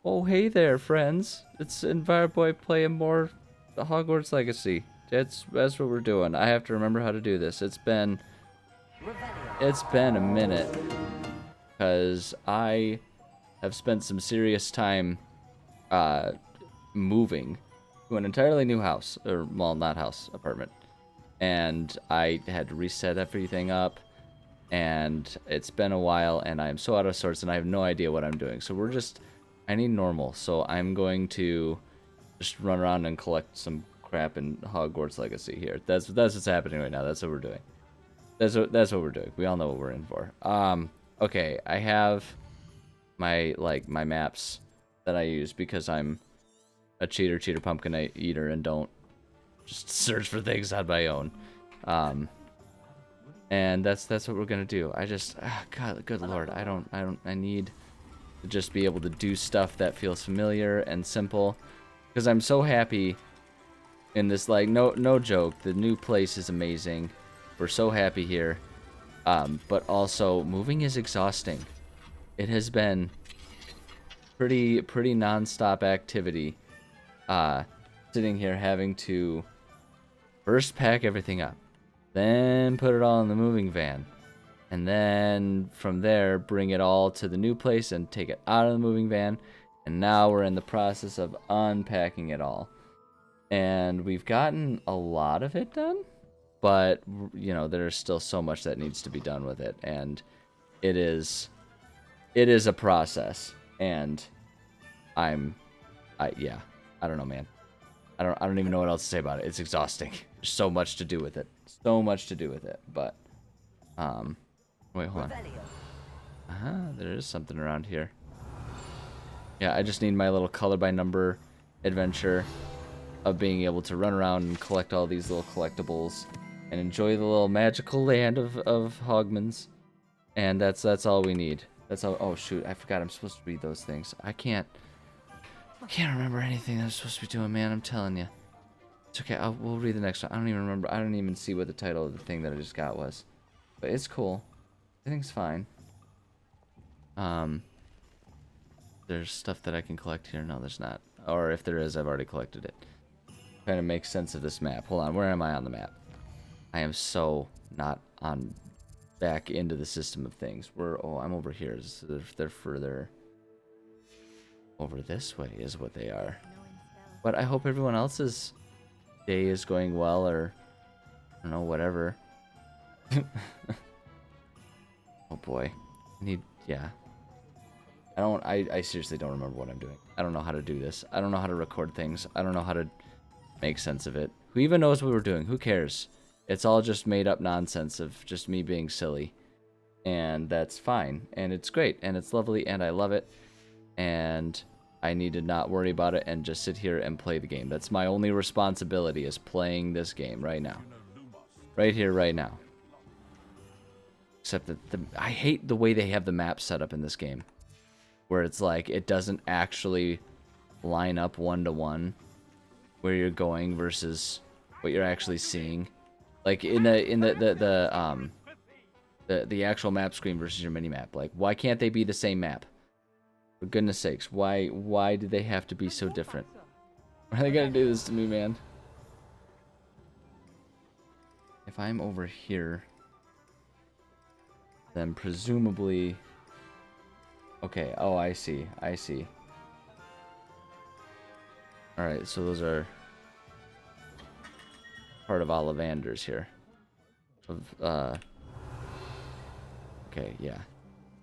Oh, hey there, friends. It's Enviroboy playing more Hogwarts Legacy. That's what we're doing. I have to remember how to do this. It's been a minute because I have spent some serious time uh moving to an entirely new house, or well, not house, apartment. And I had to reset everything up, and it's been a while, and I'm so out of sorts, and I have no idea what I'm doing. So I need normal. So I'm going to just run around and collect some crap in Hogwarts Legacy here. That's what's happening right now. That's what we're doing. That's what we're doing. We all know what we're in for. Okay, I have my maps that I use because I'm a cheater pumpkin eater and don't just search for things on my own. And that's what we're gonna do. God, good lord, I need to just be able to do stuff that feels familiar and simple, because I'm so happy in this. Like, no joke, the new place is amazing. We're so happy here, but also moving is exhausting. It has been pretty non-stop activity, sitting here having to first pack everything up, then put it all in the moving van, and then from there bring it all to the new place and take it out of the moving van. And now we're in the process of unpacking it all, and we've gotten a lot of it done, but you know, there's still so much that needs to be done with it, and it is a process. And yeah, I don't know, man. I don't even know what else to say about it. It's exhausting. There's so much to do with it. So much to do with it. But wait, hold on. There is something around here. Yeah, I just need my little color by number adventure of being able to run around and collect all these little collectibles and enjoy the little magical land of Hogmans. And that's all we need. That's all. Oh shoot, I forgot I'm supposed to read those things. I can't remember anything I'm supposed to be doing, man. I'm telling you. It's okay. We'll read the next one. I don't even remember. I don't even see what the title of the thing that I just got was. But it's cool. Everything's fine. There's stuff that I can collect here. No, there's not. Or if there is, I've already collected it. Trying to make sense of this map. Hold on. Where am I on the map? I am so not on back into the system of things. Oh, I'm over here. So they're further over this way is what they are. But I hope everyone else's day is going well, or I don't know, whatever. Oh boy. Yeah. I seriously don't remember what I'm doing. I don't know how to do this. I don't know how to record things. I don't know how to make sense of it. Who even knows what we're doing? Who cares? It's all just made up nonsense of just me being silly. And that's fine. And it's great. And it's lovely. And I love it. And I need to not worry about it and just sit here and play the game. That's my only responsibility, is playing this game right now. Right here, right now. Except that I hate the way they have the map set up in this game, where it's like it doesn't actually line up one-to-one where you're going versus what you're actually seeing. Like in the actual map screen versus your mini map. Like, why can't they be the same map? For goodness sakes, why do they have to be so different? Why are they gonna do this to me, man? If I'm over here, then presumably... Okay, oh, I see. Alright, so those are part of Ollivander's here. Okay, yeah.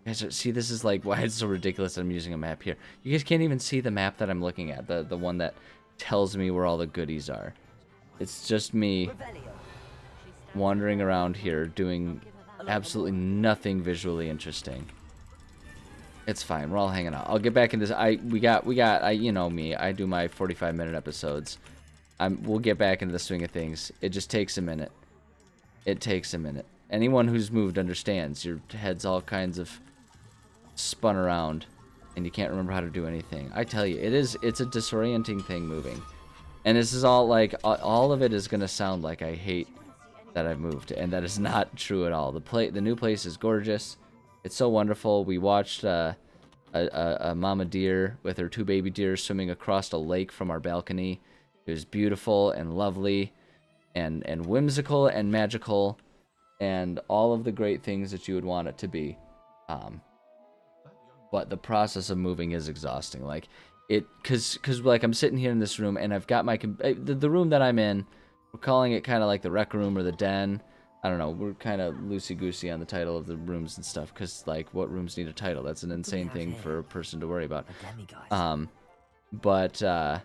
Guys, see, this is like why it's so ridiculous that I'm using a map here. You guys can't even see the map that I'm looking at, the one that tells me where all the goodies are. It's just me wandering around here doing absolutely nothing visually interesting. It's fine. We're all hanging out. I'll get back in this. You know me. I do my 45-minute episodes. We'll get back into the swing of things. It just takes a minute. It takes a minute. Anyone who's moved understands. Your head's all kinds of spun around, and you can't remember how to do anything. I tell you, it's a disorienting thing moving. And this is all like, all of it is gonna sound like I hate that I've moved, and that is not true at all. The new place is gorgeous. It's so wonderful. We watched a mama deer with her 2 baby deer swimming across a lake from our balcony. It was beautiful and lovely and whimsical and magical and all of the great things that you would want it to be. But the process of moving is exhausting. Like, cause like I'm sitting here in this room and I've got my the room that I'm in. We're calling it kind of like the rec room or the den. I don't know. We're kind of loosey-goosey on the title of the rooms and stuff, because, like, what rooms need a title? That's an insane thing for a person to worry about. But the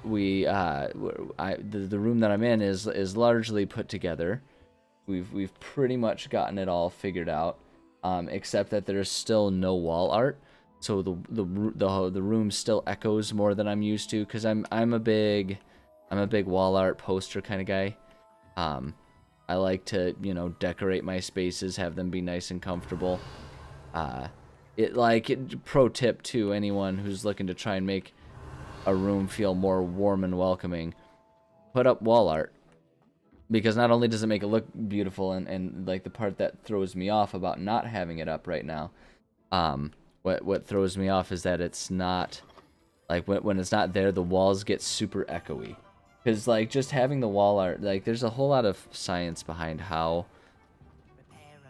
room that I'm in is largely put together. We've pretty much gotten it all figured out, except that there's still no wall art. So the room still echoes more than I'm used to, because I'm a big wall art poster kind of guy. I like to, decorate my spaces, have them be nice and comfortable. Pro tip to anyone who's looking to try and make a room feel more warm and welcoming, put up wall art. Because not only does it make it look beautiful, and like the part that throws me off about not having it up right now, what throws me off is that it's not, like, when it's not there, the walls get super echoey. Because, like, just having the wall art, like, there's a whole lot of science behind how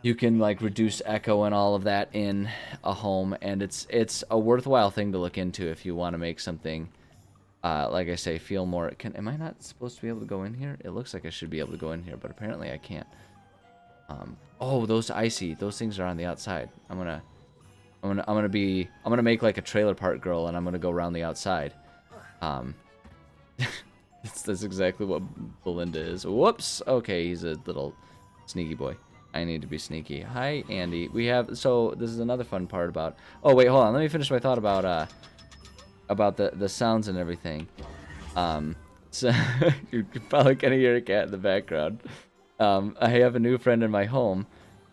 you can, like, reduce echo and all of that in a home, and it's a worthwhile thing to look into if you want to make something, like I say, feel more. Am I not supposed to be able to go in here? It looks like I should be able to go in here, but apparently I can't. Oh, those things are on the outside. I'm gonna make like a trailer park girl, and I'm gonna go around the outside. That's exactly what Belinda is. Whoops. Okay, he's a little sneaky boy. I need to be sneaky. Hi, Andy. So this is another fun part about. Oh wait, hold on. Let me finish my thought about the sounds and everything. So you're probably gonna hear a cat in the background. I have a new friend in my home,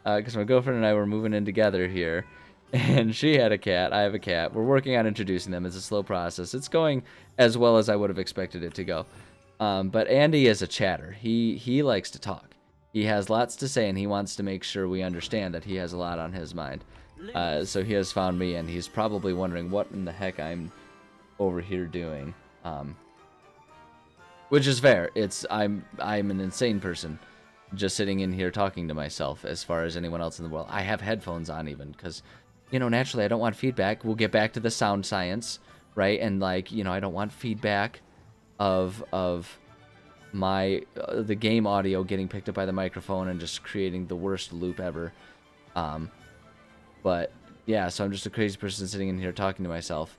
because my girlfriend and I were moving in together here. And she had a cat, I have a cat. We're working on introducing them. It's a slow process. It's going as well as I would have expected it to go. But Andy is a chatter. He likes to talk. He has lots to say, and he wants to make sure we understand that he has a lot on his mind. So he has found me, and he's probably wondering what in the heck I'm over here doing. Which is fair. I'm an insane person, just sitting in here talking to myself as far as anyone else in the world. I have headphones on even, because naturally I don't want feedback. We'll get back to the sound science, right? And like, I don't want feedback of my the game audio getting picked up by the microphone and just creating the worst loop ever. But yeah, so I'm just a crazy person sitting in here talking to myself.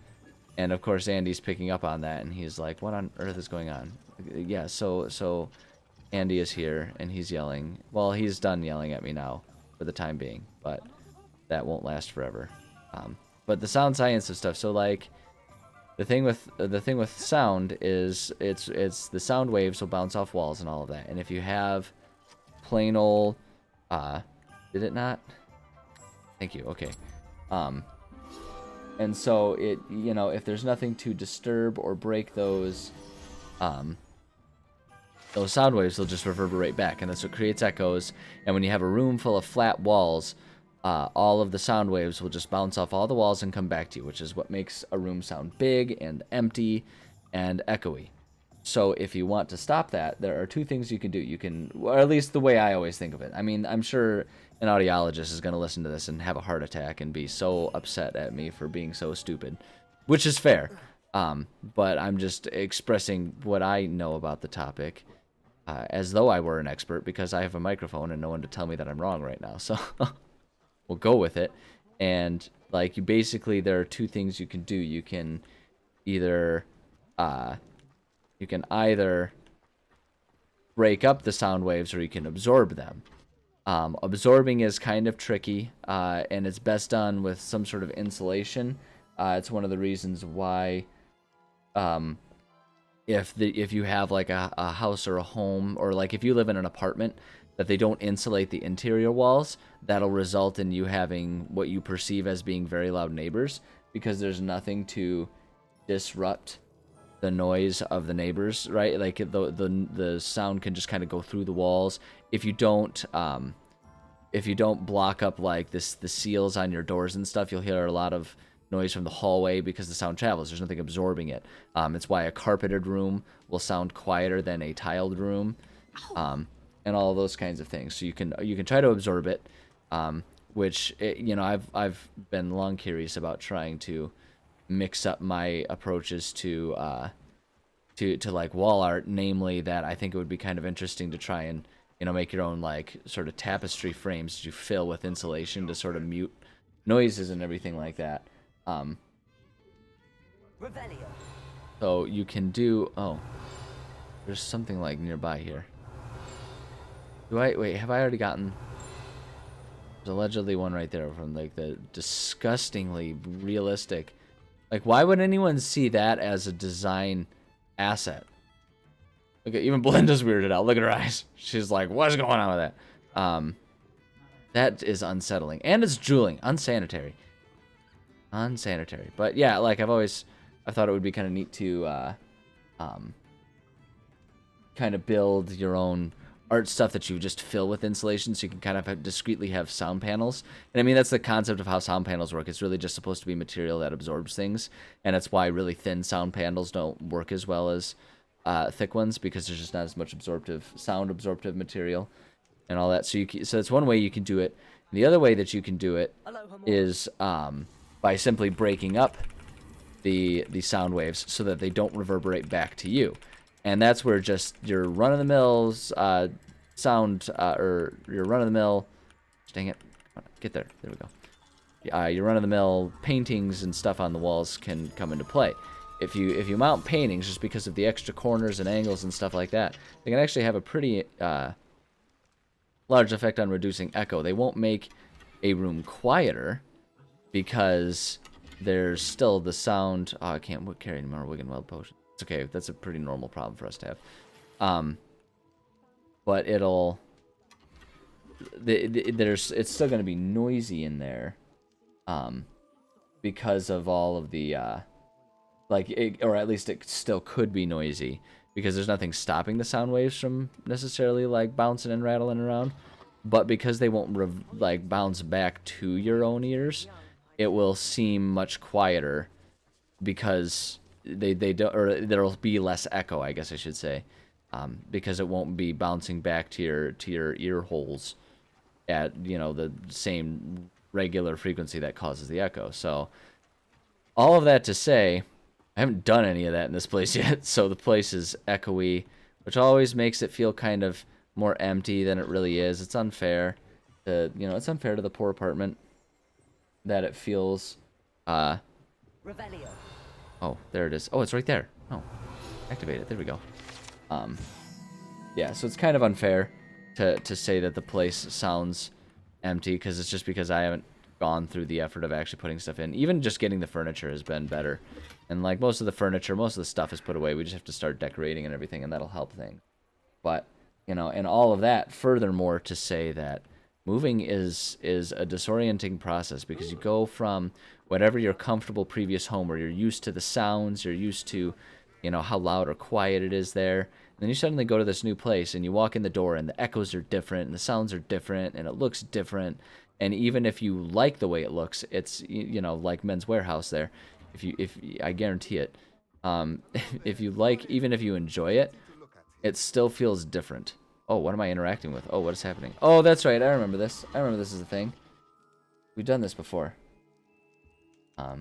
And of course Andy's picking up on that, and he's like, what on earth is going on? Yeah, so Andy is here, and he's yelling. Well, he's done yelling at me now for the time being, but that won't last forever. But the sound science of stuff. So like, the thing with sound is it's the sound waves will bounce off walls and all of that. And if you have plain old, did it not? Thank you. Okay. And so if there's nothing to disturb or break those sound waves, they'll just reverberate back, and that's what creates echoes. And when you have a room full of flat walls, all of the sound waves will just bounce off all the walls and come back to you, which is what makes a room sound big and empty and echoey. So if you want to stop that, there are 2 things you can do. You can, or at least the way I always think of it. I mean, I'm sure an audiologist is going to listen to this and have a heart attack and be so upset at me for being so stupid, which is fair. But I'm just expressing what I know about the topic, as though I were an expert, because I have a microphone and no one to tell me that I'm wrong right now. So we'll go with it. And like, there are 2 things you can do. You can either break up the sound waves, or you can absorb them. Absorbing is kind of tricky, and it's best done with some sort of insulation. It's one of the reasons why, if you have like a house or a home, or like if you live in an apartment that they don't insulate the interior walls, that'll result in you having what you perceive as being very loud neighbors, because there's nothing to disrupt the noise of the neighbors, right? Like the sound can just kind of go through the walls if you don't if you don't block up like the seals on your doors and stuff, you'll hear a lot of noise from the hallway because the sound travels. There's nothing absorbing it. It's why a carpeted room will sound quieter than a tiled room, and all those kinds of things. So you can try to absorb it, which I've been long curious about trying to mix up my approaches to like wall art, namely that I think it would be kind of interesting to try and make your own like sort of tapestry frames that you fill with insulation to sort of mute noises and everything like that. So you can do, there's something like nearby here. Wait, have I already gotten, there's allegedly one right there from like the disgustingly realistic, like why would anyone see that as a design asset? Look at, even Belinda's weirded out. Look at her eyes. She's like, what's going on with that? That is unsettling. And it's drooling. Unsanitary. But yeah, like I thought it would be kind of neat to kind of build your own art stuff that you just fill with insulation, so you can kind of discreetly have sound panels. And I mean, that's the concept of how sound panels work. It's really just supposed to be material that absorbs things, and that's why really thin sound panels don't work as well as thick ones, because there's just not as much sound absorptive material and all that. So that's one way you can do it. And the other way that you can do it is by simply breaking up the sound waves so that they don't reverberate back to you. And that's where just your run-of-the-mill sound, or your run-of-the-mill, dang it, come on, get there, there we go. Your run-of-the-mill paintings and stuff on the walls can come into play. If you mount paintings, just because of the extra corners and angles and stuff like that, they can actually have a pretty large effect on reducing echo. They won't make a room quieter because there's still the sound. Oh, I can't carry any more Wiggenweld potions. It's okay. That's a pretty normal problem for us to have. But it's still going to be noisy in there, because of all of the or at least it still could be noisy because there's nothing stopping the sound waves from necessarily like bouncing and rattling around. But because they won't bounce back to your own ears, it will seem much quieter because they don't, or there'll be less echo, I guess I should say, because it won't be bouncing back to your ear holes at the same regular frequency that causes the echo. So all of that to say, I haven't done any of that in this place yet, so the place is echoey, which always makes it feel kind of more empty than it really is. It's unfair it's unfair to the poor apartment that it feels. Oh, there it is. Oh, it's right there. Oh, activate it. There we go. Yeah, so it's kind of unfair to say that the place sounds empty, because it's just because I haven't gone through the effort of actually putting stuff in. Even just getting the furniture has been better. And like most of the stuff is put away. We just have to start decorating and everything, and that'll help things. But, and all of that, furthermore, to say that moving is a disorienting process, because you go from whatever your comfortable previous home, where you're used to the sounds, you're used to, how loud or quiet it is there. And then you suddenly go to this new place and you walk in the door and the echoes are different and the sounds are different and it looks different. And even if you like the way it looks, it's, like Men's Warehouse there. If I guarantee it, if you like, even if you enjoy it, it still feels different. Oh, what am I interacting with? Oh, what is happening? Oh, that's right. I remember this. I remember this is a thing. We've done this before. But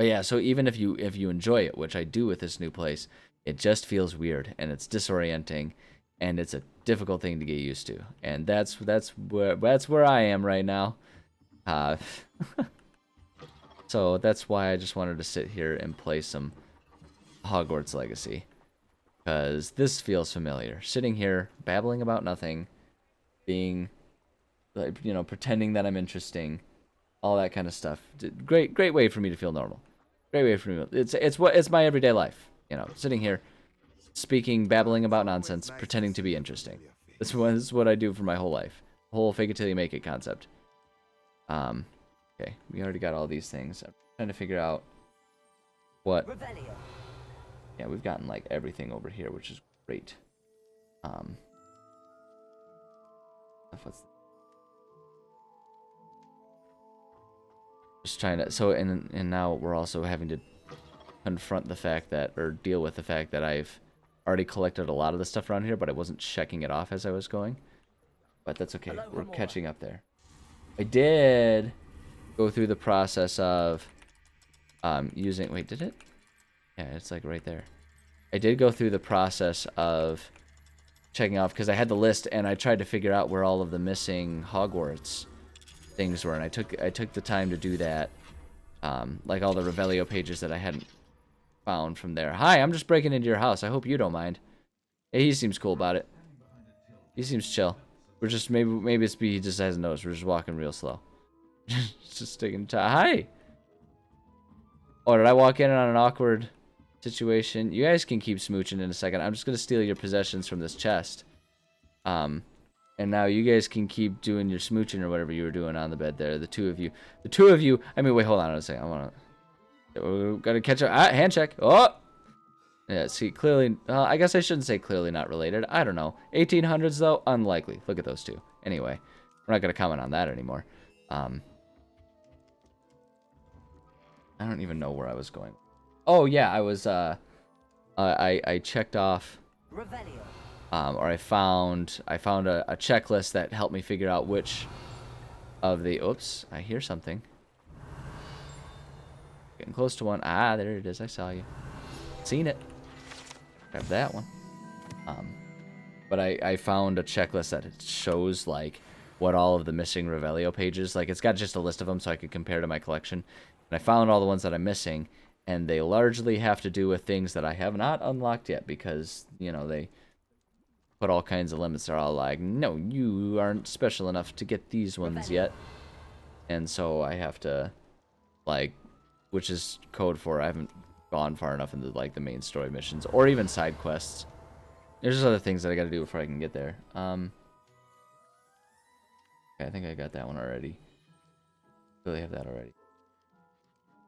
yeah, so even if you enjoy it, which I do with this new place, it just feels weird and it's disorienting, and it's a difficult thing to get used to. And that's where I am right now. So that's why I just wanted to sit here and play some Hogwarts Legacy, because this feels familiar. Sitting here, babbling about nothing, being, like, pretending that I'm interesting, all that kind of stuff. Great way for me to feel normal. Great way for me. It's my everyday life. Sitting here, speaking, babbling about nonsense, pretending to be interesting. This is what I do for my whole life. The whole fake it till you make it concept. Okay, we already got all these things. I'm trying to figure out what. Yeah, we've gotten like everything over here, which is great. What's just trying to, so and now we're also having to confront the fact that, or deal with the fact that I've already collected a lot of the stuff around here, but I wasn't checking it off as I was going. But that's okay. We're catching up there. I did go through the process of using, wait, did it? Yeah, it's like right there. I did go through the process of checking off because I had the list and I tried to figure out where all of the missing Hogwarts things were, and I took the time to do that. Like all the Revelio pages that I hadn't found from there. Hi, I'm just breaking into your house. I hope you don't mind. Hey, he seems cool about it. He seems chill. We're just maybe it's he just hasn't noticed. We're just walking real slow. Just taking time. Hi. Oh, did I walk in on an awkward situation? You guys can keep smooching in a second. I'm just gonna steal your possessions from this chest. And now you guys can keep doing your smooching or whatever you were doing on the bed there. The two of you. The two of you. I mean, wait, hold on a second. I wanna. We gotta catch up. Hand check. Oh. Yeah. See, clearly. I guess I shouldn't say clearly not related. I don't know. 1800s though, unlikely. Look at those two. Anyway, we're not gonna comment on that anymore. I don't even know where I was going. Oh yeah, I was. I checked off. Or I found a checklist that helped me figure out which of the. Oops, I hear something. Getting close to one. Ah, there it is. I saw you. Seen it. Grab that one. But I found a checklist that shows like what all of the missing Revelio pages. Like it's got just a list of them so I could compare to my collection. And I found all the ones that I'm missing, and they largely have to do with things that I have not unlocked yet because you know they put all kinds of limits. They're all like, no, you aren't special enough to get these ones yet. And so I have to, like, which is code for I haven't gone far enough into, like, the main story missions. Or even side quests. There's just other things that I gotta do before I can get there. Okay, I think I got that one already. Really have that already.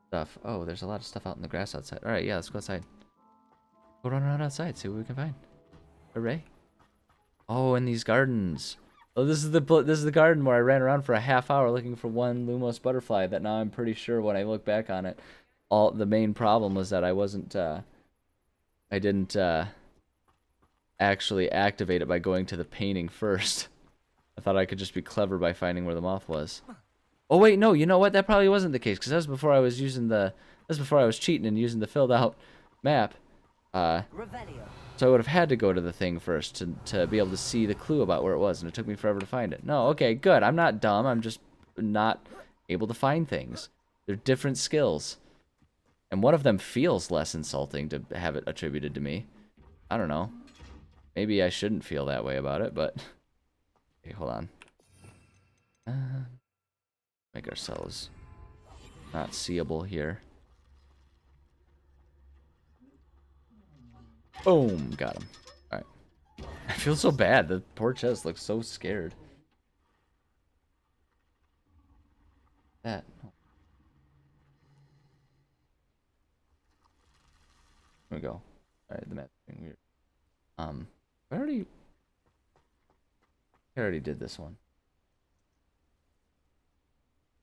Stuff. Oh, there's a lot of stuff out in the grass outside. Alright, yeah, let's go outside. Go run around outside, see what we can find. Hooray. Oh, in these gardens. Oh, this is the garden where I ran around for a half hour looking for one Lumos butterfly. That now I'm pretty sure when I look back on it, the main problem was that I didn't actually activate it by going to the painting first. I thought I could just be clever by finding where the moth was. Oh wait, no, you know what? That probably wasn't the case because that was before I was using cheating and using the filled out map. So I would have had to go to the thing first to be able to see the clue about where it was, and it took me forever to find it. No, okay, good. I'm not dumb. I'm just not able to find things. They're different skills. And one of them feels less insulting to have it attributed to me. I don't know. Maybe I shouldn't feel that way about it, but... Okay, hold on. Make ourselves not seeable here. Boom, got him. Alright. I feel so bad. The poor chest looks so scared. That. Here we go. Alright, the map thing weird. I already did this one.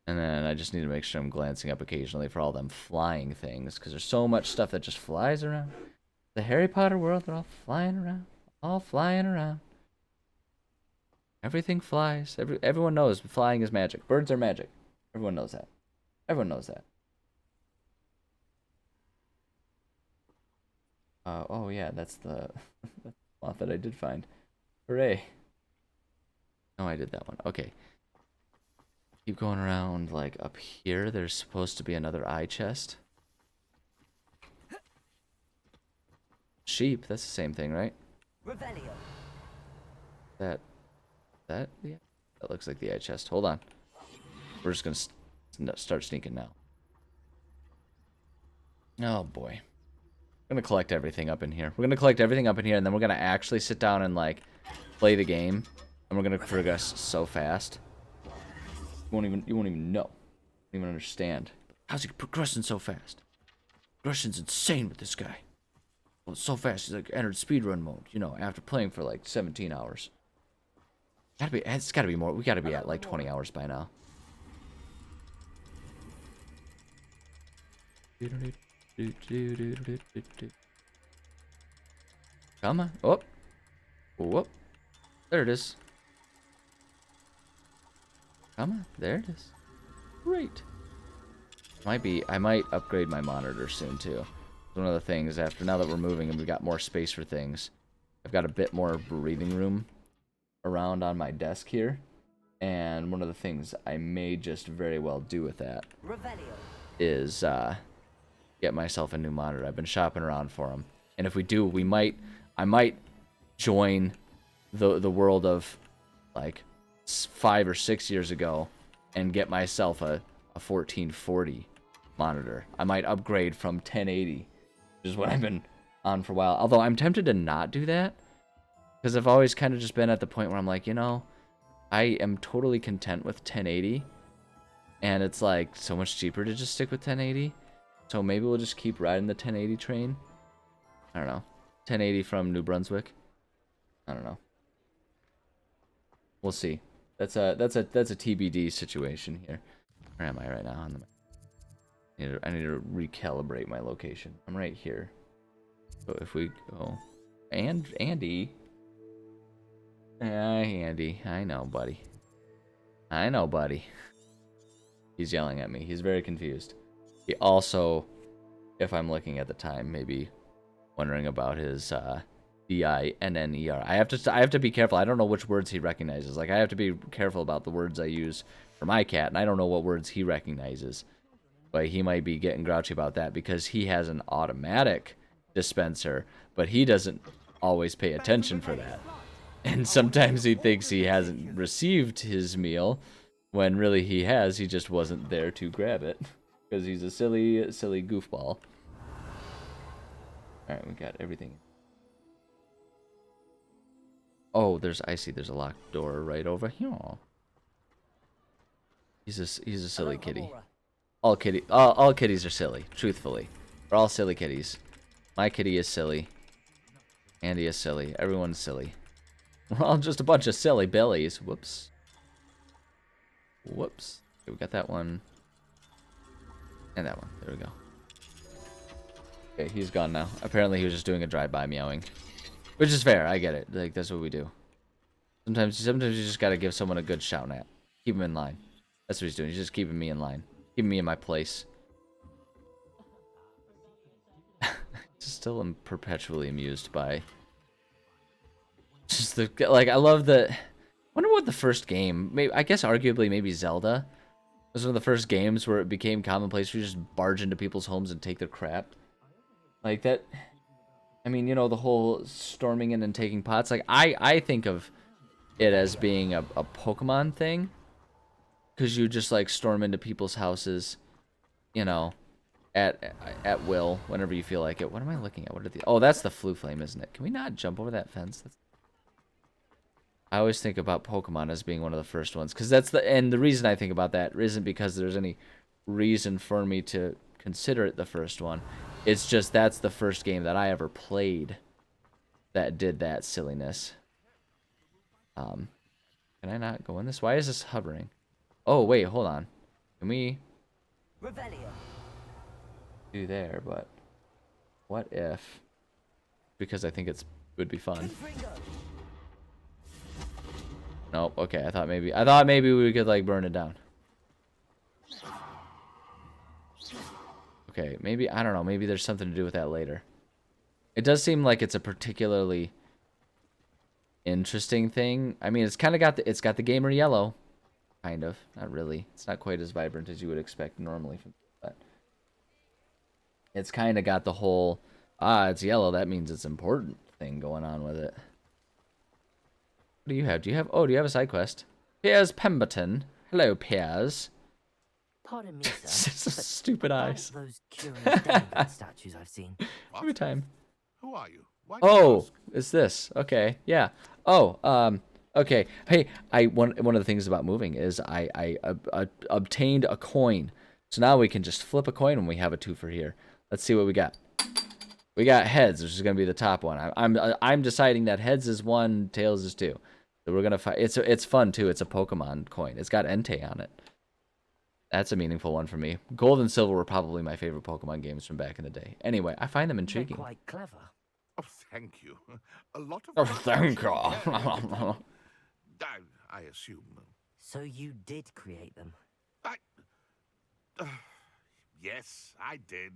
And then I just need to make sure I'm glancing up occasionally for all them flying things, because there's so much stuff that just flies around. The Harry Potter world, they're all flying around. All flying around. Everything flies. Everyone knows flying is magic. Birds are magic. Everyone knows that. Everyone knows that. Oh yeah, that's the moth that I did find. Hooray. No, I did that one. Okay. Keep going around, like, up here. There's supposed to be another eye chest. Sheep, that's the same thing, right? Revelio. That, yeah. That looks like the eye chest. Hold on. We're just gonna start sneaking now. Oh, boy. I'm gonna collect everything up in here. We're gonna collect everything up in here, and then we're gonna actually sit down and, like, play the game. And we're gonna progress so fast. You won't even know. You won't even understand. How's he progressing so fast? Progression's insane with this guy. Well, it's so fast, he's like entered speedrun mode, you know, after playing for like 17 hours. It's gotta be more. We gotta be at like 20 hours by now. Come on. Oh. Whoop. There it is. Come on. There it is. Great. I might upgrade my monitor soon too. One of the things now that we're moving and we've got more space for things, I've got a bit more breathing room around on my desk here. And one of the things I may just very well do with that is get myself a new monitor. I've been shopping around for them. And if we do, I might join the world of like 5 or 6 years ago and get myself a 1440 monitor. I might upgrade from 1080, which is what I've been on for a while. Although I'm tempted to not do that because I've always kind of just been at the point where I'm like, I am totally content with 1080, and it's like so much cheaper to just stick with 1080. So maybe we'll just keep riding the 1080 train. I don't know. 1080 from New Brunswick. I don't know. We'll see. That's a TBD situation here. Where am I right now on the map? I need to recalibrate my location. I'm right here. So if we go Andy. Andy. I know, buddy. I know, buddy. He's yelling at me. He's very confused. He also, if I'm looking at the time, maybe wondering about his D-I-N-N-E-R. I have to be careful. I don't know which words he recognizes. Like, I have to be careful about the words I use for my cat, and I don't know what words he recognizes. But he might be getting grouchy about that because he has an automatic dispenser, but he doesn't always pay attention for that. And sometimes he thinks he hasn't received his meal when really he has. He just wasn't there to grab it because he's a silly goofball. Alright, we got everything. Oh, I see there's a locked door right over here. He's a silly kitty. All kitties are silly, truthfully. We're all silly kitties. My kitty is silly. Andy is silly. Everyone's silly. We're all just a bunch of silly billies. Whoops. Whoops. Okay, we got that one. And that one. There we go. Okay, he's gone now. Apparently he was just doing a drive-by meowing. Which is fair, I get it. Like, that's what we do. Sometimes you just gotta give someone a good shout at. Keep him in line. That's what he's doing. He's just keeping me in line. Keeping me in my place. Still am perpetually amused by just the, like, I love the, wonder what the first game, maybe, I guess arguably maybe Zelda was one of the first games where it became commonplace for you to just barge into people's homes and take their crap. Like that, I mean, the whole storming in and taking pots, like, I think of it as being a Pokemon thing, because you just, like, storm into people's houses, at will, whenever you feel like it. What am I looking at? What are the... Oh, that's the Flu Flame, isn't it? Can we not jump over that fence? I always think about Pokemon as being one of the first ones, because and the reason I think about that isn't because there's any reason for me to consider it the first one. It's just that's the first game that I ever played that did that silliness. Can I not go in this? Why is this hovering? Oh, wait, hold on. Can we do there, but what if, because I think it would be fun. Nope, okay, I thought maybe we could, like, burn it down. Okay, maybe, I don't know, maybe there's something to do with that later. It does seem like it's a particularly interesting thing. I mean, it's kind of got the gamer yellow, kind of, not really. It's not quite as vibrant as you would expect normally from that. It's kind of got the whole, it's yellow, that means it's important thing going on with it. What do you have? Do you have a side quest? Piers Pemberton. Hello, Piers. Pardon me, sir. Stupid eyes. Those curious demigod statues I've seen. Every time. Who are you? Oh, it's this. Okay, yeah. Oh, okay. Hey, one of the things about moving is I obtained a coin. So now we can just flip a coin when we have a twofer here. Let's see what we got. We got heads, which is going to be the top one. I'm deciding that heads is 1, tails is 2. So we're gonna find. It's fun too. It's a Pokemon coin. It's got Entei on it. That's a meaningful one for me. Gold and Silver were probably my favorite Pokemon games from back in the day. Anyway, I find them They're intriguing. quite clever. Oh, thank you. A lot of Oh, work thank actually you. carried it. I assume. So you did create them. I, yes, I did.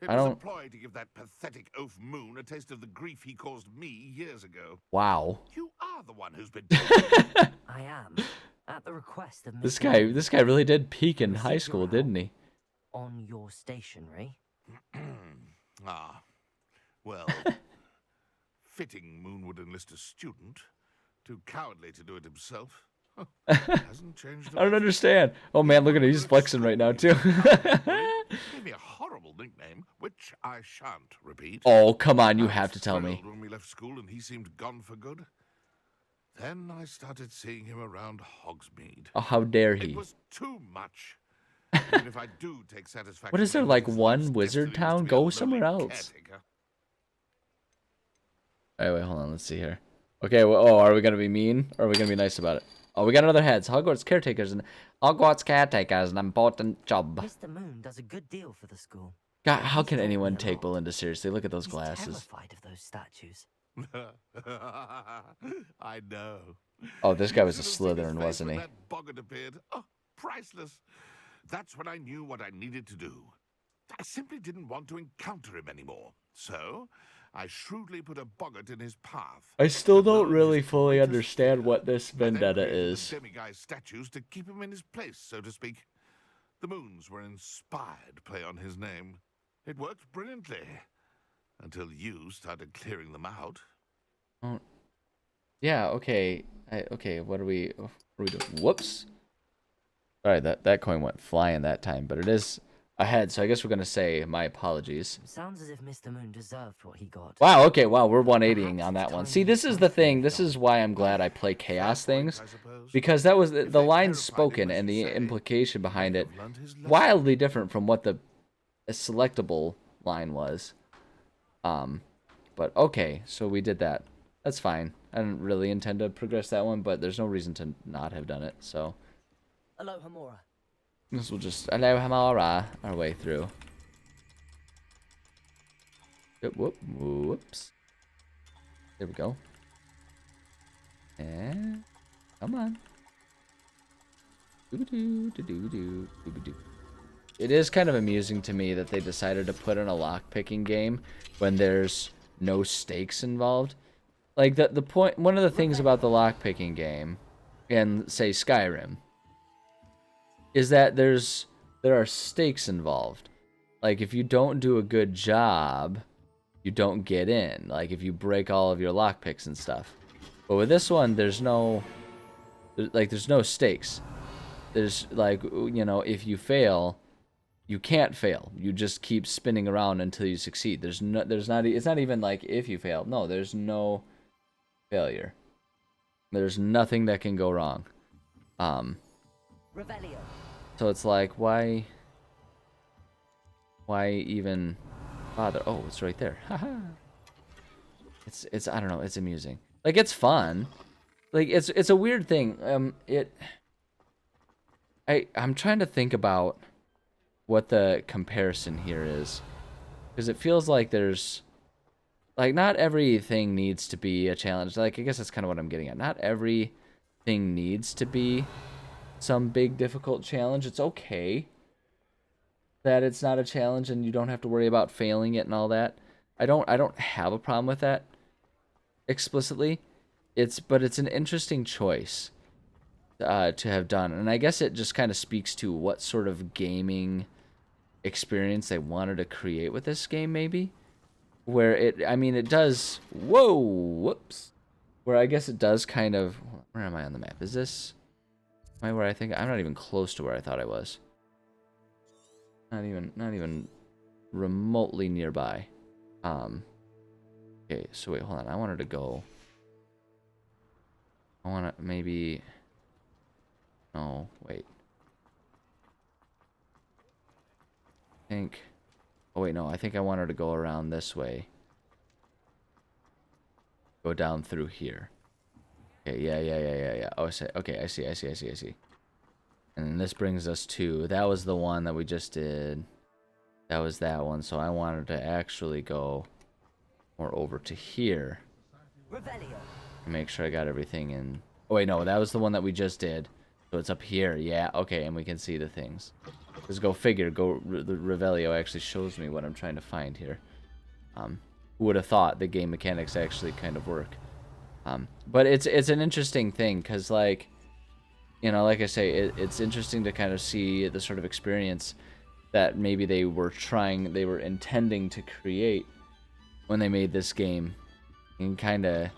It I was don't- a ploy to give that pathetic oaf Moon a taste of the grief he caused me years ago. Wow. You are the one who's been. I am. At the request of This Mr. guy really did peak in Received high your school, help. didn't he? On your stationery. Ah, well, fitting Moon would enlist a student. Too cowardly to do it himself. Huh, hasn't changed. I don't understand. Oh man, look at him. He's flexing right now too. Gave me a horrible nickname, which I shan't repeat. Oh, come on. You I have was to tell me. thrilled when we left school and he seemed gone for good. Then I started seeing him around Hogsmeade. Oh, how dare It he? was too much. Even if I do take satisfaction. What is there, in like, his one destiny wizard was to town? be a Go lonely somewhere else. caretaker. Alright, wait, hold on. Let's see here. Okay, well, oh, are we going to be mean? Or are we going to be nice about it? Oh, we got another heads. Hogwarts caretakers and Hogwarts caretakers, an important job. Mr. Moon does a good deal for the school. God, how can He's taught anyone me a take lot. Belinda seriously? Look at those He's glasses. terrified of those statues. I know. Oh, this guy was a You should have seen his Slytherin, face wasn't when he? That boggart appeared. Oh, priceless. That's when I knew what I needed to do. I simply didn't want to encounter him anymore. So, I shrewdly put a boggart in his path. I still and don't lowered his really fully greatest understand fear. what this I then vendetta created the is. demiguise statues to keep him in his place, so to speak. The moons were inspired play on his name. It worked brilliantly. Until you started clearing them out. Oh. Yeah, okay. Okay, what are we doing? Whoops. Alright, that coin went flying that time, but it is ahead, so I guess we're going to say my apologies. Sounds as if Mr. Moon deserved what he got. Wow, okay, wow, we're 180ing Perhaps on it's that one. time See, you this is tried the to thing. move This on. is why I'm glad I play chaos Fair point, things. I suppose. Because that was the If they line terrified spoken him, as and you the say, implication behind he it may have learned his lesson. wildly different from what the selectable line was. But okay, so we did that. That's fine. I didn't really intend to progress that one, but there's no reason to not have done it. So Aloha Mora. this will just allow our way through. Whoops. There we go. And come on. Doo-doo-doo-doo-doo-doo-doo. It is kind of amusing to me that they decided to put in a lock-picking game when there's no stakes involved. Like the point, one of the things about the lock-picking game, in say Skyrim, is that there are stakes involved. Like if you don't do a good job, you don't get in. Like if you break all of your lockpicks and stuff. But with this one, there's no stakes. There's like, you know, if you fail, you can't fail. You just keep spinning around until you succeed. It's not even like if you fail. No, there's no failure. There's nothing that can go wrong. Revelio. So it's like, why even bother? Oh, it's right there. Haha. It's I don't know, it's amusing. Like it's fun. Like it's a weird thing. I'm trying to think about what the comparison here is, because it feels like there's like not everything needs to be a challenge. Like I guess that's kind of what I'm getting at. Not everything needs to be some big difficult challenge. It's okay that it's not a challenge and you don't have to worry about failing it and all that. I don't have a problem with that explicitly. But it's an interesting choice to have done, and I guess it just kind of speaks to what sort of gaming experience they wanted to create with this game, maybe. Where it does. Whoa, whoops. Where I guess it does kind of. Where am I on the map? Is this? Am I where I think? I'm not even close to where I thought I was. Not even remotely nearby. Okay, so wait, hold on. I wanted to go. I want to maybe. No, wait. I think. Oh wait, no. I think I wanted to go around this way. Go down through here. Okay, yeah. Oh, okay, I see. And this brings us to, that was the one that we just did. That was that one, so I wanted to actually go more over to here. Revelio. And make sure I got everything in. Oh, wait, no, that was the one that we just did. So it's up here, yeah, okay, and we can see the things. Just go figure, the Revelio actually shows me what I'm trying to find here. Who would have thought the game mechanics actually kind of work? But it's an interesting thing, because, like, you know, like I say, it's interesting to kind of see the sort of experience that maybe they were intending to create when they made this game. And kind of...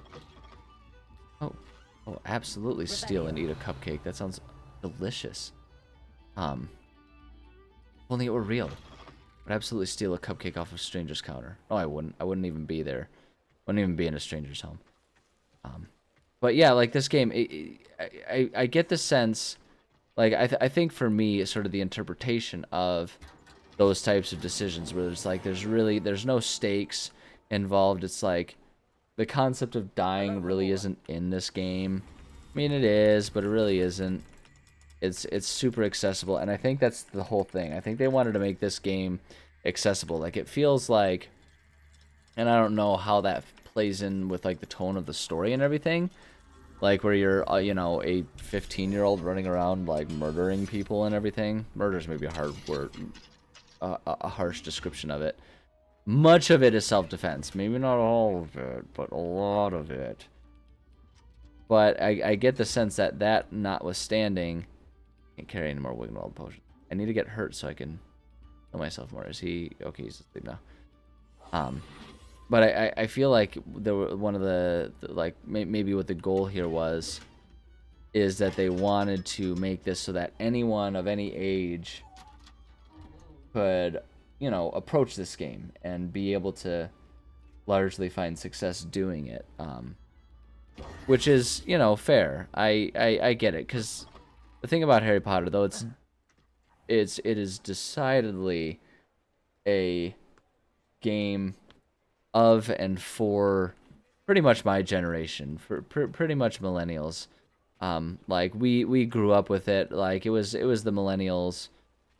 Oh, absolutely steal and eat a cupcake. That sounds delicious. Only it were real. Would absolutely steal a cupcake off a stranger's counter. No, I wouldn't. I wouldn't even be there. Wouldn't even be in a stranger's home. But yeah, like this game, I get the sense, like I think for me, it's sort of the interpretation of those types of decisions where there's like there's no stakes involved. It's like the concept of dying really isn't in this game. I mean, it is, but it really isn't. It's super accessible, and I think that's the whole thing. I think they wanted to make this game accessible. Like, it feels like, and I don't know how that plays in with like the tone of the story and everything. Like, where you're, you know, a 15-year-old running around like murdering people and everything. Murder's maybe a hard word, a harsh description of it. Much of it is self-defense. Maybe not all of it, but a lot of it. But I get the sense that notwithstanding, I can't carry any more Wiggenweld potions. I need to get hurt so I can heal myself more. Is he... Okay, he's asleep now. But I feel like there were one of the like, maybe what the goal here was, is that they wanted to make this so that anyone of any age could, you know, approach this game and be able to largely find success doing it. Which is, you know, fair. I get it, because the thing about Harry Potter, though, it is decidedly a game of and for pretty much my generation, for pretty much millennials. Like we grew up with it. Like it was the millennials,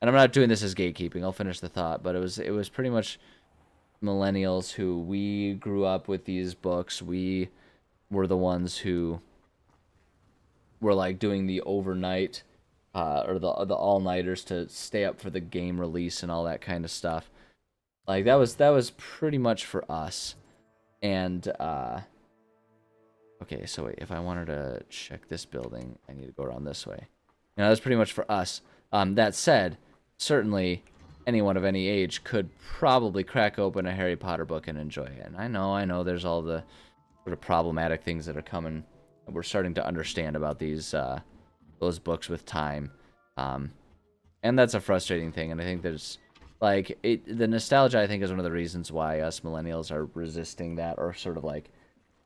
and I'm not doing this as gatekeeping. I'll finish the thought, but it was pretty much millennials who we grew up with these books. We were the ones who were like doing the overnight or the all-nighters to stay up for the game release and all that kind of stuff. Like that was pretty much for us. And okay, so wait, if I wanted to check this building, I need to go around this way. You know, that's pretty much for us. That said, certainly anyone of any age could probably crack open a Harry Potter book and enjoy it. And I know there's all the sort of problematic things that are coming. We're starting to understand about these those books with time. And that's a frustrating thing, and I think there's like the nostalgia, I think, is one of the reasons why us millennials are resisting that, or sort of like,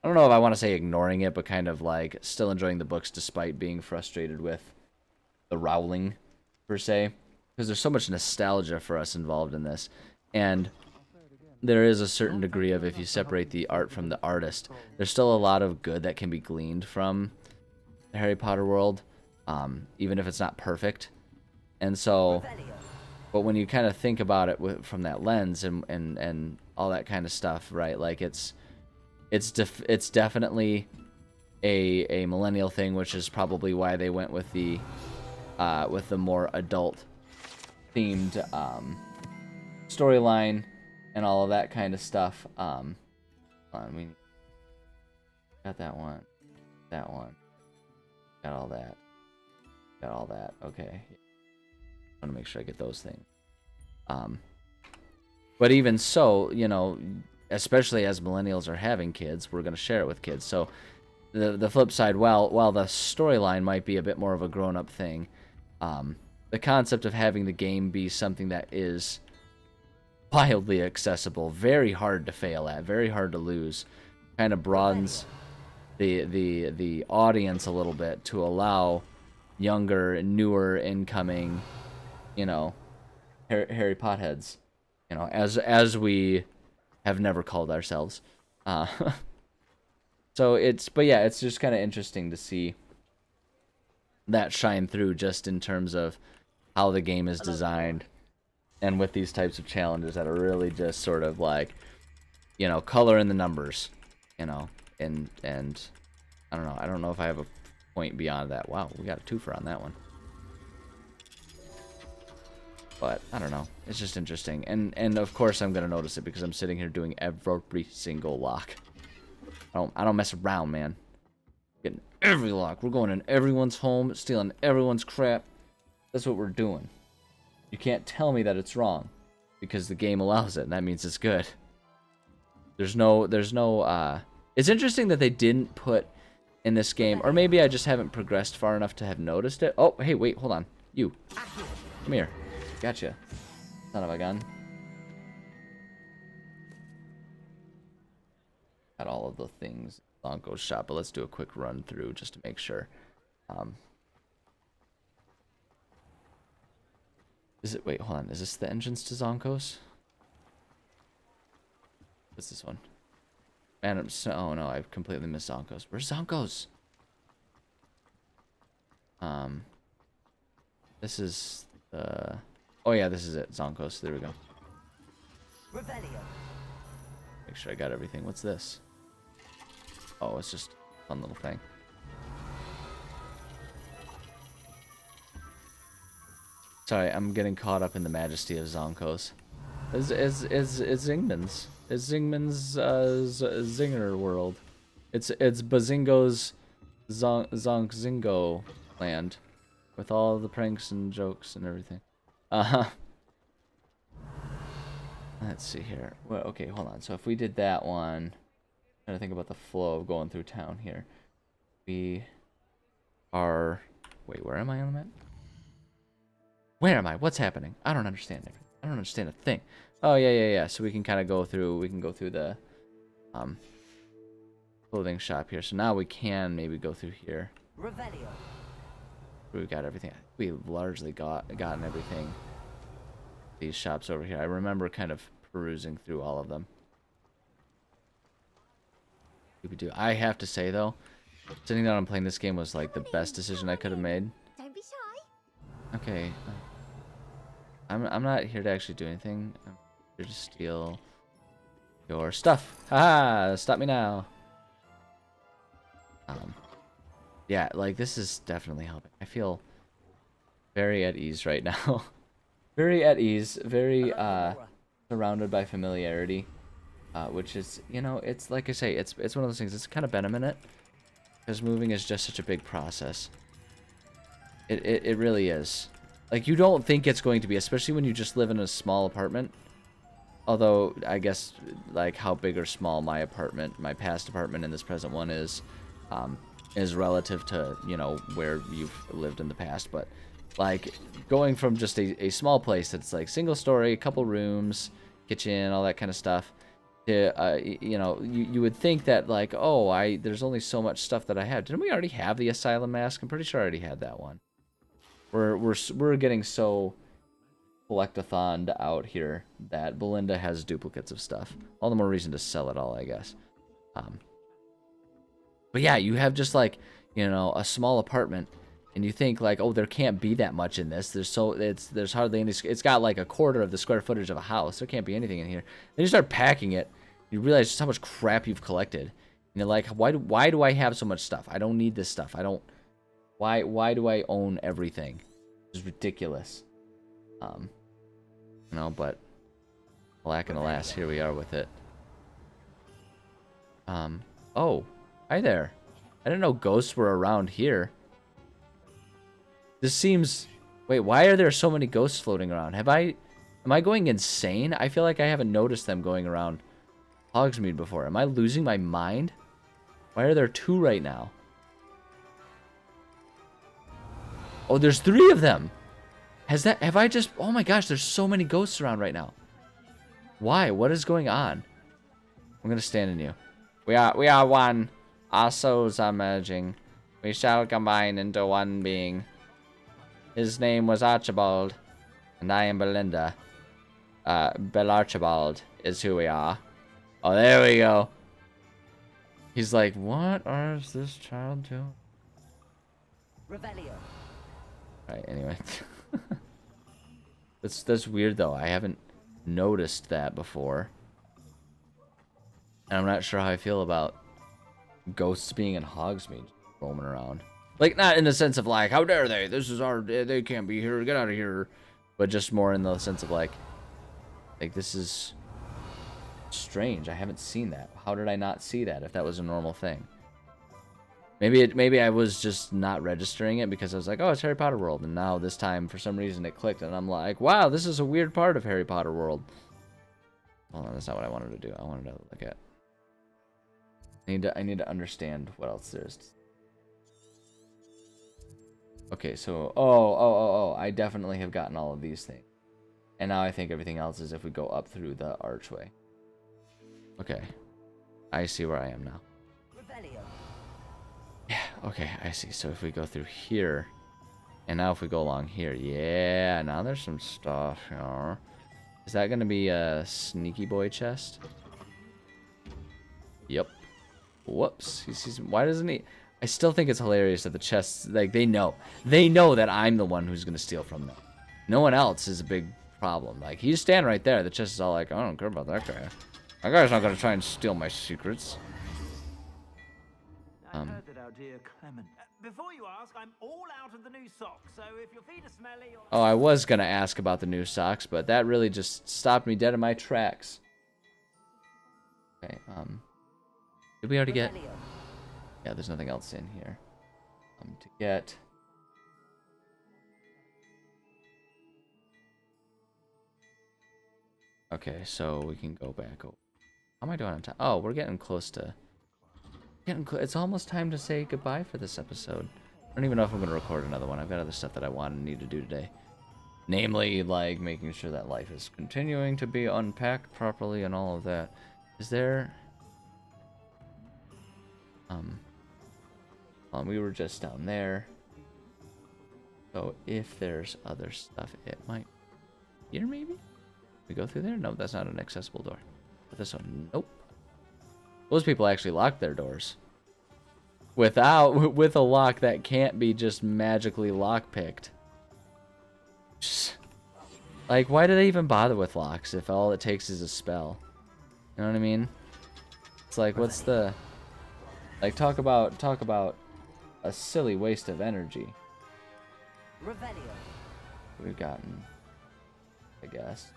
I don't know if I want to say ignoring it, but kind of like still enjoying the books despite being frustrated with the Rowling, per se. Because there's so much nostalgia for us involved in this. And there is a certain degree of, if you separate the art from the artist, there's still a lot of good that can be gleaned from the Harry Potter world, even if it's not perfect. And so... But when you kind of think about it from that lens and all that kind of stuff, right? Like it's definitely a millennial thing, which is probably why they went with the more adult themed storyline and all of that kind of stuff. We got that one, got all that. Okay. I want to make sure I get those things. But even so, you know, especially as millennials are having kids, we're going to share it with kids. So the flip side, while the storyline might be a bit more of a grown-up thing, the concept of having the game be something that is wildly accessible, very hard to fail at, very hard to lose, kind of broadens the audience a little bit to allow younger and newer incoming, you know, Harry Potheads, you know, as we have never called ourselves, So but yeah, it's just kind of interesting to see that shine through just in terms of how the game is designed, and with these types of challenges that are really just sort of like, color in the numbers, and I don't know. I don't know if I have a point beyond that. Wow, we got a twofer on that one. But I don't know. It's just interesting, and of course I'm gonna notice it because I'm sitting here doing every single lock. I don't mess around, man. Getting every lock. We're going in everyone's home, stealing everyone's crap. That's what we're doing. You can't tell me that it's wrong, because the game allows it, and that means it's good. There's no, it's interesting that they didn't put in this game, or maybe I just haven't progressed far enough to have noticed it. Oh, hey, wait, hold on. You. Come here. Gotcha. Son of a gun. Got all of the things. Zonko's shop, but let's do a quick run through just to make sure. Wait, hold on. Is this the entrance to Zonko's? What's this one? Man, oh no, I've completely missed Zonko's. Where's Zonko's? This is the... Oh yeah, this is it. Zonko's. There we go. Revelio. Make sure I got everything. What's this? Oh, it's just a fun little thing. Sorry, I'm getting caught up in the majesty of Zonko's. It's Zingman's. It's Zingman's Zinger world. It's Bazingo's Zonkzingo land, with all the pranks and jokes and everything. Let's see here. Well, okay, hold on. So if we did that one, I'm trying to think about the flow of going through town here. We are... Wait, where am I on the map? Where am I? What's happening? I don't understand everything. I don't understand a thing. Oh, yeah. So we can kind of go through... We can go through the clothing shop here. So now we can maybe go through here. Revelio. We've got everything. We've largely gotten everything. These shops over here. I remember kind of perusing through all of them. I have to say though, sitting down and playing this game was like the best decision I could have made. Don't be shy. Okay. I'm not here to actually do anything. I'm here to steal your stuff. Haha! Stop me now. Yeah, like this is definitely helping. I feel very at ease right now. Very at ease, very surrounded by familiarity, which is, it's like I say, it's one of those things. It's kind of been a minute, because moving is just such a big process. It really is. Like, you don't think it's going to be, especially when you just live in a small apartment. Although, I guess, like, how big or small my apartment, my past apartment and this present one is relative to, where you've lived in the past. But, like, going from just a small place that's, like, single story, a couple rooms, kitchen, all that kind of stuff, to, you would think that, like, oh, there's only so much stuff that I have. Didn't we already have the asylum mask? I'm pretty sure I already had that one. We're getting so collect-a-thon out here that Belinda has duplicates of stuff. All the more reason to sell it all, I guess. But yeah, you have just like, a small apartment, and you think like, oh, there can't be that much in this. There's hardly any. It's got like a quarter of the square footage of a house. There can't be anything in here. Then you start packing it, you realize just how much crap you've collected. And you're like, why do I have so much stuff? I don't need this stuff. Why do I own everything? It's ridiculous. But alack and alas, here we are with it. Oh, hi there. I didn't know ghosts were around here. This seems... Wait, why are there so many ghosts floating around? Am I going insane? I feel like I haven't noticed them going around Hogsmeade before. Am I losing my mind? Why are there 2 right now? Oh, there's 3 of them. Oh my gosh, there's so many ghosts around right now. Why? What is going on? I'm gonna stand in you. We are one. Our souls are merging. We shall combine into one being. His name was Archibald, and I am Belinda. Bel Archibald is who we are. Oh, there we go. He's like, what is this child doing? Revelio. Alright, anyway. That's weird though. I haven't noticed that before. And I'm not sure how I feel about ghosts being in Hogsmeade roaming around. Like, not in the sense of like, how dare they? This is our, they can't be here, get out of here. But just more in the sense of like this is strange. I haven't seen that. How did I not see that if that was a normal thing? Maybe I was just not registering it because I was like, oh, it's Harry Potter World. And now this time, for some reason, it clicked. And I'm like, wow, this is a weird part of Harry Potter World. Hold on, that's not what I wanted to do. I wanted to look at. I need to understand what else there is. Okay, so, I definitely have gotten all of these things. And now I think everything else is if we go up through the archway. Okay. I see where I am now. Revelio. Yeah, okay, I see. So if we go through here, and now if we go along here, yeah, now there's some stuff here. Is that going to be a sneaky boy chest? Yep. Whoops. Why doesn't he? I still think it's hilarious that the chests, like, they know that I'm the one who's going to steal from them. No one else is a big problem. Like, he's standing right there. The chest is all like, I don't care about that guy. That guy's not going to try and steal my secrets. I heard that our dear Clement. Before you ask, I'm all out of the new socks, so if your feet are smelly or... Oh, I was going to ask about the new socks, but that really just stopped me dead in my tracks. Okay, did we already get... Revelio. Yeah, there's nothing else in here. To get... Okay, so we can go back over. How am I doing on time? Oh, we're getting close to... It's almost time to say goodbye for this episode. I don't even know if I'm going to record another one. I've got other stuff that I want and need to do today. Namely, like, making sure that life is continuing to be unpacked properly and all of that. Is there... we were just down there. So if there's other stuff, it might... Here, maybe? We go through there? No, that's not an accessible door. But this one, nope. Those people actually locked their doors. With a lock that can't be just magically lock-picked. Like, why do they even bother with locks if all it takes is a spell? You know what I mean? It's like, what's the... Like, talk about a silly waste of energy. Revelio. We've gotten, I guess.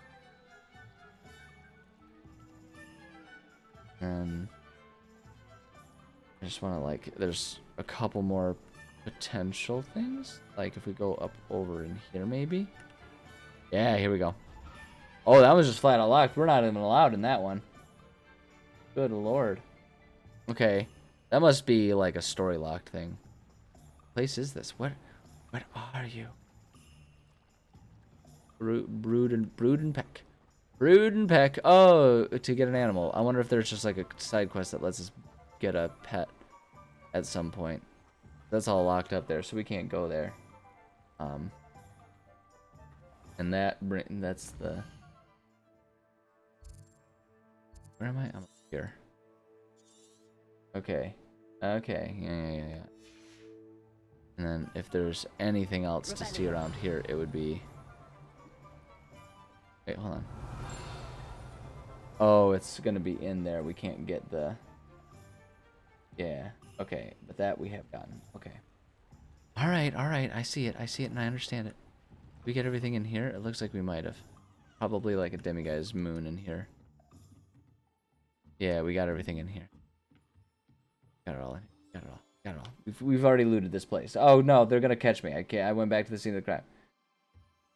And I just want to, like, there's a couple more potential things. Like, if we go up over in here, maybe? Yeah, here we go. Oh, that was just flat out locked. We're not even allowed in that one. Good lord. Okay. That must be, like, a story locked thing. What place is this? What are you? Brood and peck. Brood and peck. Oh, to get an animal. I wonder if there's just like a side quest that lets us get a pet at some point. That's all locked up there, so we can't go there. And that's the... Where am I? I'm up here. Okay. Okay. Yeah. And then if there's anything else to see around here, it would be... Wait, hold on. Oh, it's gonna be in there. We can't get the... Yeah. Okay. But that we have gotten. Okay. Alright. I see it and I understand it. Did we get everything in here? It looks like we might have. Probably like a demiguise moon in here. Yeah, we got everything in here. Got it all in. Got it all. We've already looted this place. Oh no, they're gonna catch me. I went back to the scene of the crime.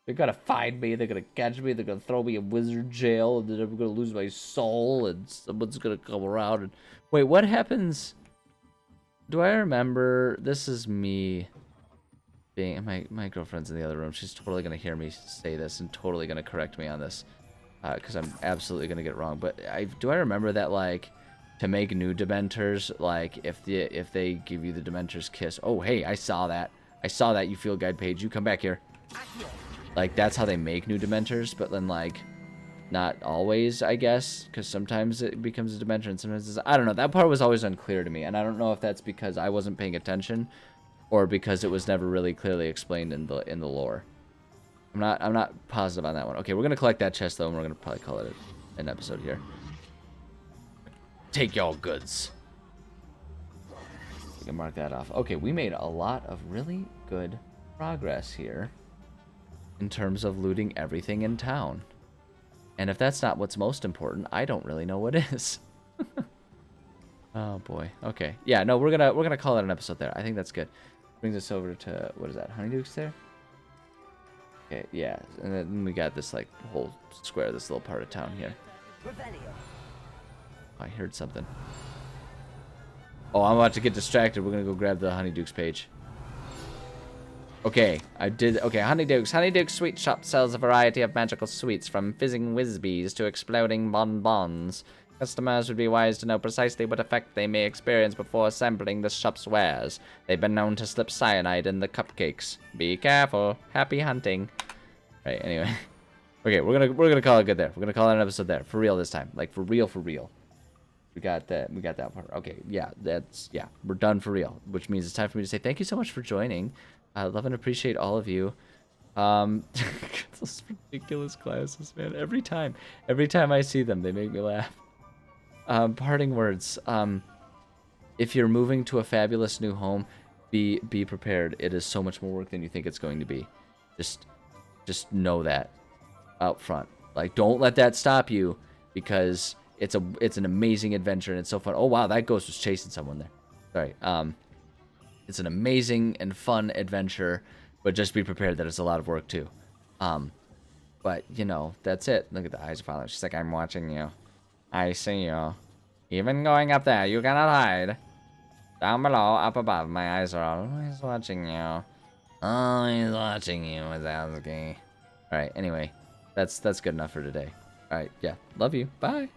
They're gonna find me. They're gonna catch me. They're gonna throw me in wizard jail, and then I'm gonna lose my soul, and someone's gonna come around and wait. What happens? Do I remember? This is me being my girlfriend's in the other room. She's totally gonna hear me say this and totally gonna correct me on this, because I'm absolutely gonna get it wrong. But do I remember that, like, to make new Dementors, like if they give you the Dementor's kiss? Oh hey, I saw that. You field guide page. You come back here. Like, that's how they make new Dementors, but then, like, not always, I guess, because sometimes it becomes a dimension, and sometimes it's, I don't know. That part was always unclear to me, and I don't know if that's because I wasn't paying attention, or because it was never really clearly explained in the lore. I'm not positive on that one. Okay, we're gonna collect that chest though, and we're gonna probably call it an episode here. Take your goods. We can mark that off. Okay, we made a lot of really good progress here in terms of looting everything in town. And if that's not what's most important, I don't really know what is. Oh boy. Okay. Yeah, no, we're gonna call it an episode there. I think that's good. Brings us over to, what is that? Honeydews there? Okay, yeah. And then we got this like whole square, this little part of town here. Revelio. I heard something. Oh, I'm about to get distracted. We're gonna go grab the Honeydukes page. Okay, I did. Okay, Honeydukes. Honeydukes Sweet Shop sells a variety of magical sweets, from fizzing whizbees to exploding bonbons. Customers would be wise to know precisely what effect they may experience before assembling the shop's wares. They've been known to slip cyanide in the cupcakes. Be careful. Happy hunting. Right. Anyway. Okay, we're gonna call it good there. We're gonna call it an episode there for real this time. Like for real, for real. We got that. We got that part. Okay. Yeah. We're done for real. Which means it's time for me to say thank you so much for joining. I love and appreciate all of you. Those ridiculous glasses, man. Every time I see them, they make me laugh. Parting words. If you're moving to a fabulous new home, be prepared. It is so much more work than you think it's going to be. Just know that out front. Like, don't let that stop you, because it's an amazing adventure and it's so fun. Oh wow, that ghost was chasing someone there. Sorry. It's an amazing and fun adventure, but just be prepared that it's a lot of work too. But you know, that's it. Look at the eyes following. She's like, I'm watching you. I see you. Even going up there, you cannot hide. Down below, up above, my eyes are always watching you. Always watching you, Wazowski. Alright, anyway. That's good enough for today. Alright, yeah. Love you. Bye.